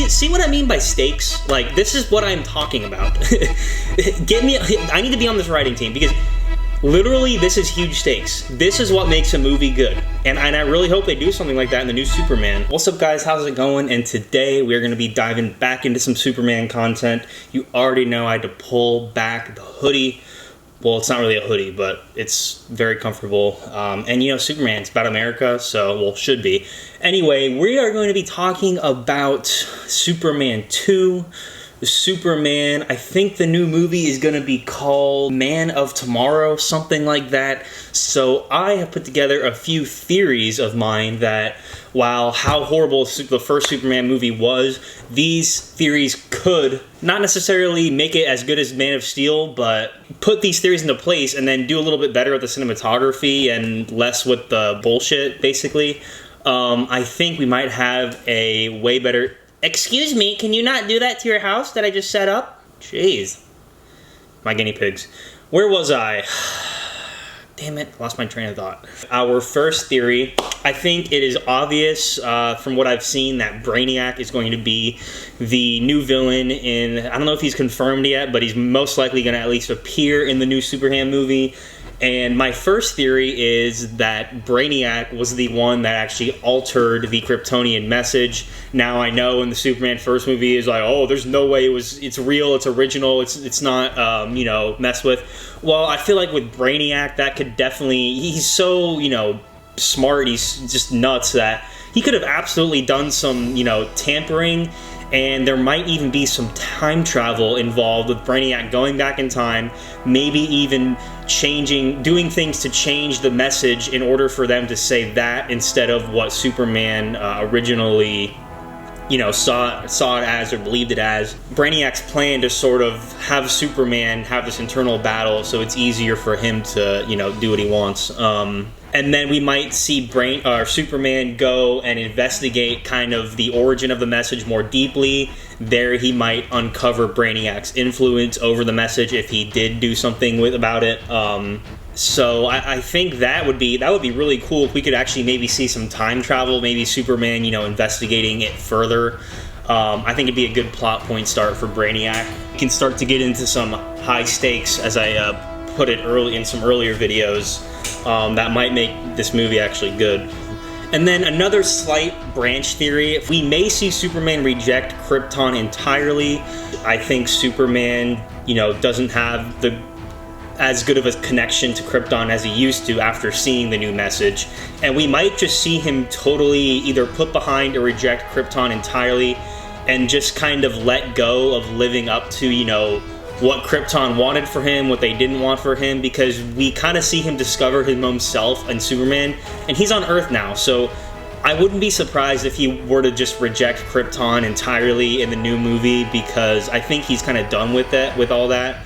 See what I mean by stakes? Like, this is what I'm talking about. I need to be on this writing team, because literally this is huge stakes. This is what makes a movie good. And I really hope they do something like that in the new Superman. What's up, guys? How's it going? And today we're going to be diving back into some Superman content. You already know I had to pull back the hoodie. Well, it's not really a hoodie, but it's very comfortable. And you know, Superman's about America, so, well, should be. Anyway, we are going to be talking about Superman 2. Superman, I think the new movie is going to be called Man of Tomorrow, something like that. So I have put together a few theories of mine that, while how horrible the first Superman movie was, these theories could not necessarily make it as good as Man of Steel, but put these theories into place and then do a little bit better with the cinematography and less with the bullshit, basically. I think we might have a way better... Excuse me, can you not do that to your house that I just set up? Jeez. My guinea pigs. Where was I? Damn it, lost my train of thought. Our first theory, I think it is obvious from what I've seen that Brainiac is going to be the new villain in... I don't know if he's confirmed yet, but he's most likely going to at least appear in the new Superman movie. And my first theory is that Brainiac was the one that actually altered the Kryptonian message. Now I know in the Superman first movie is like, oh, there's no way it's real, it's original, it's not, you know, messed with. Well, I feel like with Brainiac, that could definitely, he's so, you know, smart, he's just nuts that he could have absolutely done some, you know, tampering. And there might even be some time travel involved with Brainiac going back in time, maybe even doing things to change the message in order for them to say that instead of what Superman originally, you know, saw it as or believed it as. Brainiac's plan to sort of have Superman have this internal battle so it's easier for him to, you know, do what he wants. And then we might see Superman go and investigate kind of the origin of the message more deeply. There he might uncover Brainiac's influence over the message if he did do something about it. So I think that would be really cool if we could actually maybe see some time travel, maybe Superman, you know, investigating it further. I think it'd be a good plot point start for Brainiac. We can start to get into some high stakes, as I put it in some earlier videos. That might make this movie actually good. And then another slight branch theory, we may see Superman reject Krypton entirely. I think Superman, you know, doesn't have as good of a connection to Krypton as he used to after seeing the new message. And we might just see him totally either put behind or reject Krypton entirely and just kind of let go of living up to, you know, what Krypton wanted for him, what they didn't want for him, because we kind of see him discover his own self in Superman, and he's on Earth now, so I wouldn't be surprised if he were to just reject Krypton entirely in the new movie, because I think he's kind of done with all that,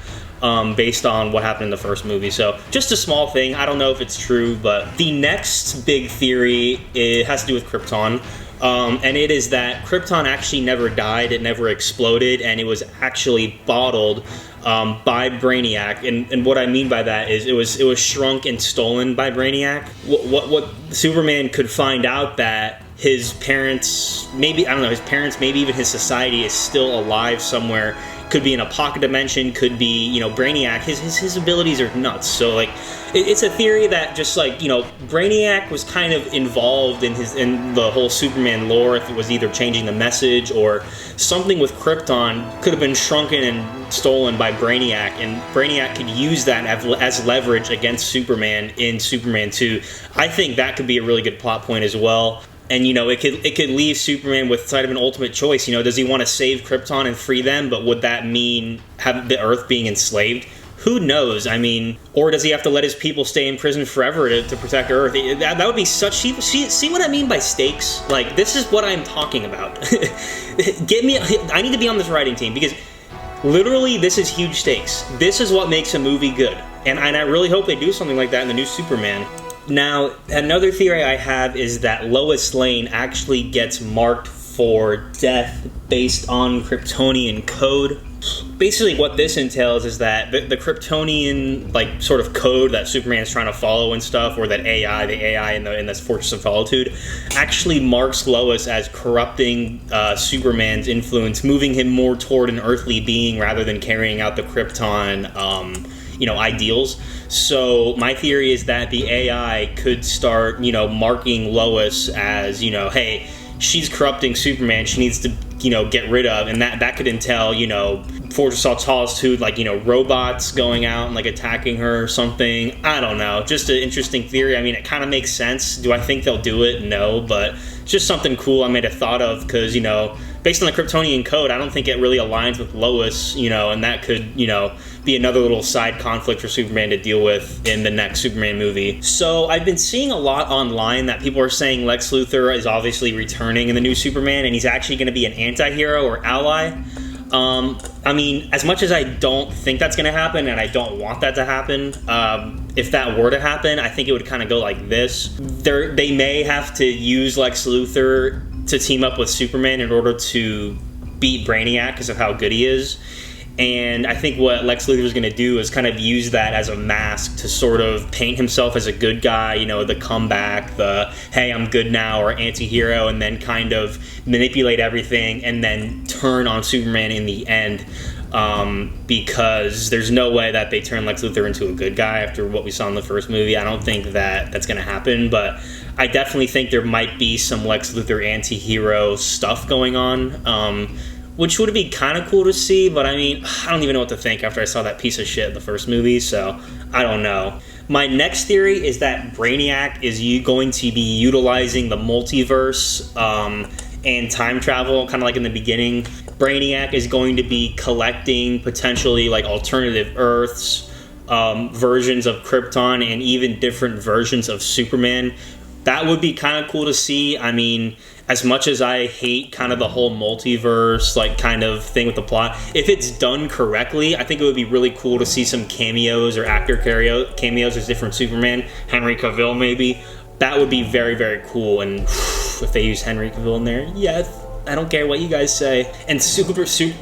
based on what happened in the first movie. So just a small thing, I don't know if it's true, but the next big theory, it has to do with Krypton. And it is that Krypton actually never died, it never exploded, and it was actually bottled by Brainiac. And what I mean by that is it was shrunk and stolen by Brainiac. What Superman could find out that his parents, maybe even his society is still alive somewhere. Could be in a pocket dimension, could be, you know, Brainiac, his abilities are nuts. So, like, it's a theory that just, like, you know, Brainiac was kind of involved in the whole Superman lore, if it was either changing the message or something with Krypton could have been shrunken and stolen by Brainiac, and Brainiac could use that as leverage against Superman in Superman 2. I think that could be a really good plot point as well. And, you know, it could leave Superman with sort of an ultimate choice. You know, does he want to save Krypton and free them, but would that mean have the Earth being enslaved? Who knows? I mean, or does he have to let his people stay in prison forever to protect Earth? That would be such... See what I mean by stakes? Like, this is what I'm talking about. I need to be on this writing team, because literally this is huge stakes. This is what makes a movie good. And I really hope they do something like that in the new Superman. Now, another theory I have is that Lois Lane actually gets marked for death based on Kryptonian code. Basically what this entails is that the Kryptonian like sort of code that Superman is trying to follow and stuff, or that AI, the AI in this Fortress of Solitude, actually marks Lois as corrupting Superman's influence, moving him more toward an earthly being rather than carrying out the Krypton ideals. So my theory is that the AI could start marking Lois as hey, she's corrupting Superman, she needs to get rid of, and that could entail Fortress of Solitude, like robots going out and like attacking her or something. I don't know, just an interesting theory. I mean, it kind of makes sense. Do I think they'll do it? No, but it's just something cool I made a thought of, because based on the Kryptonian code, I don't think it really aligns with Lois, and that could be another little side conflict for Superman to deal with in the next Superman movie. So I've been seeing a lot online that people are saying Lex Luthor is obviously returning in the new Superman, and he's actually going to be an anti-hero or ally. I mean, as much as I don't think that's going to happen, and I don't want that to happen, if that were to happen, I think it would kind of go like this. They may have to use Lex Luthor to team up with Superman in order to beat Brainiac because of how good he is. And I think what Lex Luthor is going to do is kind of use that as a mask to sort of paint himself as a good guy, the comeback, the hey, I'm good now, or anti-hero, and then kind of manipulate everything and then turn on Superman in the end, because there's no way that they turn Lex Luthor into a good guy after what we saw in the first movie. I don't think that that's going to happen, but I definitely think there might be some Lex Luthor anti-hero stuff going on, which would be kind of cool to see, but I mean, I don't even know what to think after I saw that piece of shit in the first movie, so I don't know. My next theory is that Brainiac is going to be utilizing the multiverse and time travel, kind of like in the beginning. Brainiac is going to be collecting potentially like alternative Earths, versions of Krypton, and even different versions of Superman. That would be kind of cool to see. I mean, as much as I hate kind of the whole multiverse like kind of thing with the plot, if it's done correctly, I think it would be really cool to see some cameos or actor cameos as different Superman. Henry Cavill maybe. That would be very, very cool. And if they use Henry Cavill in there, yes, I don't care what you guys say. And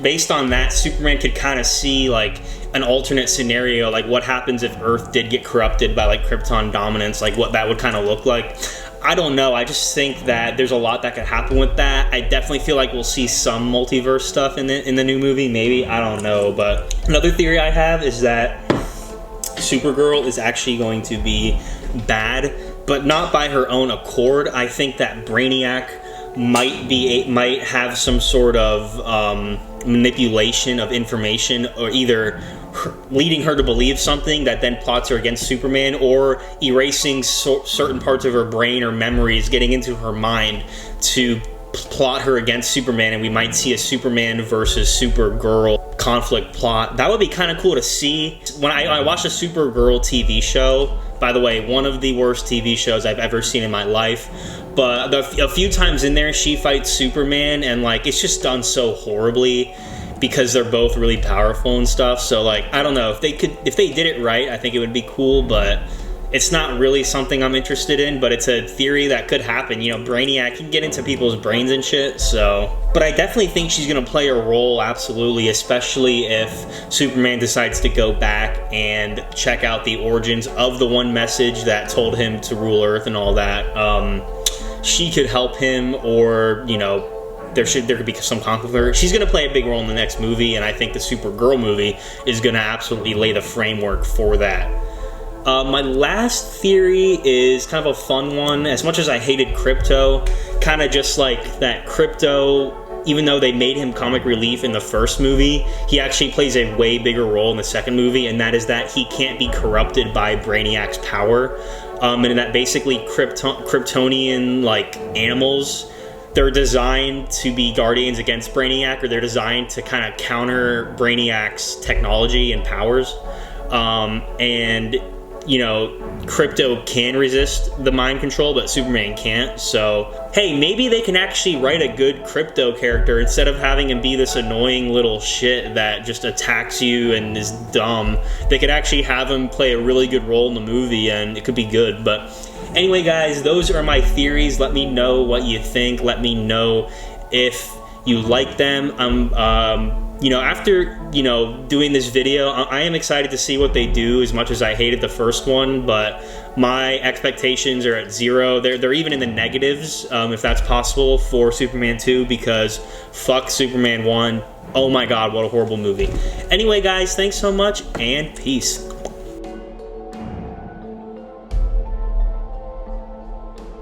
based on that, Superman could kind of see like an alternate scenario, like what happens if Earth did get corrupted by like Krypton dominance, like what that would kind of look like. I don't know. I just think that there's a lot that could happen with that. I definitely feel like we'll see some multiverse stuff in the new movie. Maybe, I don't know. But another theory I have is that Supergirl is actually going to be bad, but not by her own accord. I think that Brainiac might have some sort of manipulation of information, or either leading her to believe something that then plots her against Superman, or erasing certain parts of her brain or memories, getting into her mind to plot her against Superman, and we might see a Superman versus Supergirl conflict plot. That would be kind of cool to see. When I watched a Supergirl TV show, by the way, one of the worst TV shows I've ever seen in my life, but a few times in there she fights Superman, and like it's just done so horribly because they're both really powerful and stuff. So like, I don't know, if they did it right, I think it would be cool, but it's not really something I'm interested in. But it's a theory that could happen. Brainiac can get into people's brains and shit, so. But I definitely think she's going to play a role, absolutely, especially if Superman decides to go back and check out the origins of the one message that told him to rule Earth and all that. She could help him, or, there could be some conflict with her. She's going to play a big role in the next movie, and I think the Supergirl movie is going to absolutely lay the framework for that. My last theory is kind of a fun one. As much as I hated Krypto, kind of just like that Krypto, even though they made him comic relief in the first movie, he actually plays a way bigger role in the second movie, and that is that he can't be corrupted by Brainiac's power. And that basically Kryptonian like animals, they're designed to be guardians against Brainiac, or they're designed to kind of counter Brainiac's technology and powers. And Krypto can resist the mind control, but Superman can't. So, hey, maybe they can actually write a good Krypto character instead of having him be this annoying little shit that just attacks you and is dumb. They could actually have him play a really good role in the movie, and it could be good. But anyway, guys, those are my theories. Let me know what you think. Let me know if you like them. You know, after, you know, doing this video, I am excited to see what they do, as much as I hated the first one, but my expectations are at 0. They're even in the negatives, if that's possible, for Superman 2, because fuck Superman 1. Oh my god, what a horrible movie. Anyway, guys, thanks so much, and peace.